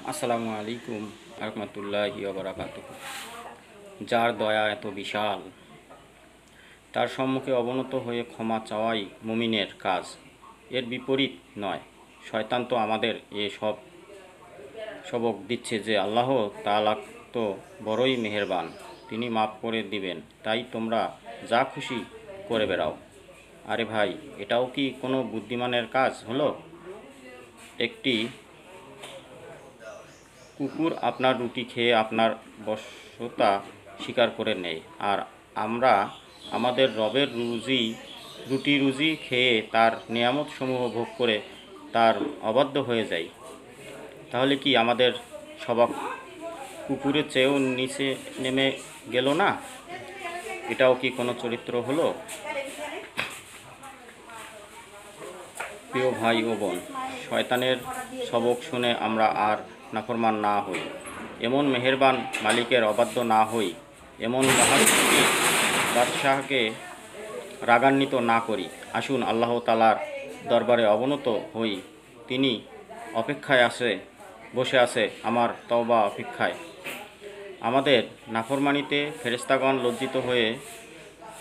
আসসালামু আলাইকুম রহমতুল্লাহি ওয়া বারাকাতুহু। যার দয়া এত বিশাল, তার সম্মুখে অবনত হয়ে ক্ষমা চাওয়াই মুমিনের কাজ, এর বিপরীত নয়। শয়তান তো আমাদের এ সবক দিচ্ছে যে আল্লাহ তাআলা তো বড়ই মেহেরবান, তিনি মাফ করে দিবেন, তাই তোমরা যা খুশি করে বেড়াও। আরে ভাই, এটাও কি কোনো বুদ্ধিমানের কাজ হলো? একটি কুকুর আপনার রুটি খেয়ে আপনার বশ্যতা স্বীকার করে নেয়, আর আমরা আমাদের রবের রুটি রুজি খেয়ে তার নিয়ামতসমূহ ভোগ করে তার অবাধ্য হয়ে যাই। তাহলে কি আমাদের স্বভাব কুকুরের চেয়েও নিচে নেমে গেল না? এটাও কি কোনো চরিত্র হলো? প্রিয় ভাই ও বোন, শয়তানের সবক শুনে আমরা আর নাফরমান না হই, এমন মেহেরবান মালিকের অবাধ্য না হই, এমন মহাশক্তি বাদশাহকে রাগান্বিত না করি। আসুন আল্লাহ তাআলার দরবারে অবনত হই। তিনি বসে আছে আমার তওবা অপেক্ষায়। আমাদের নাফরমানিতে ফেরেশতাগণ লজ্জিত হয়ে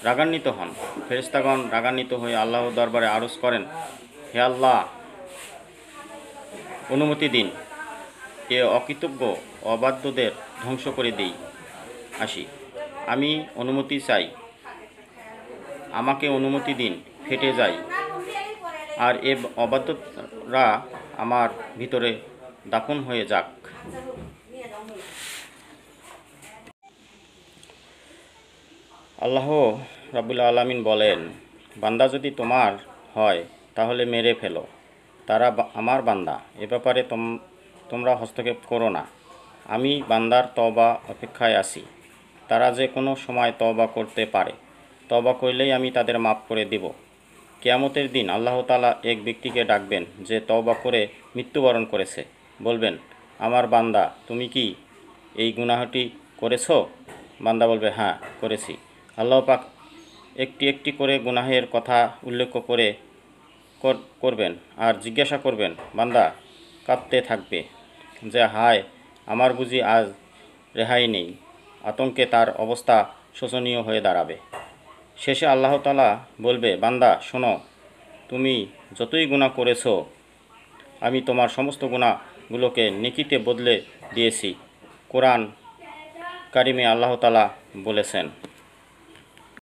রাগান্বিত হন। ফেরেশতাগণ রাগান্বিত হয়ে আল্লাহর দরবারে আরজ করেন, হে আল্লাহ, অনুমতি দিন, এ অকৃতজ্ঞ অবাধ্যদের ধ্বংস করে দিই আসি। আমি অনুমতি চাই, আমাকে অনুমতি দিন, ফেটে যাই, আর এ অবাধ্যরা আমার ভিতরে দাফন হয়ে যাক। আল্লাহ রাব্বুল আলামিন বলেন, বান্দা যদি তোমার হয় তাহলে মেরে ফেলো, তারা আমার বান্দা, এ ব্যাপারে তোমরা হস্তক্ষেপ করো না। আমি বান্দার তওবা অপেক্ষায় আছি। তারা যে কোনো সময় তওবা করতে পারে, তওবা করলেই আমি তাদের মাফ করে দিব। কিয়ামতের দিন আল্লাহ তাআলা এক ব্যক্তিকে ডাকবেন যে তওবা করে মৃত্যুবরণ করেছে। বলবেন, আমার বান্দা, তুমি কি এই গুনাহটি করেছো? বান্দা বলবে, হ্যাঁ করেছি। আল্লাহ পাক একটি একটি করে গুনাহের কথা উল্লেখ করবেন আর জিজ্ঞাসা করবেন, বান্দা কাঁদতে থাকবে যে হায়, আমার বুঝি আজ রেহাই নেই। আতঙ্কে তার অবস্থা শোচনীয় হয়ে দাঁড়াবে। শেষে আল্লাহ তাআলা বলবে, বান্দা শোনো, তুমি যতই গুনাহ করেছো, আমি তোমার সমস্ত গুনাহগুলোকে নেকিতে বদলে দিয়েছি। কোরআন কারিমে আল্লাহ তাআলা বলেছেন।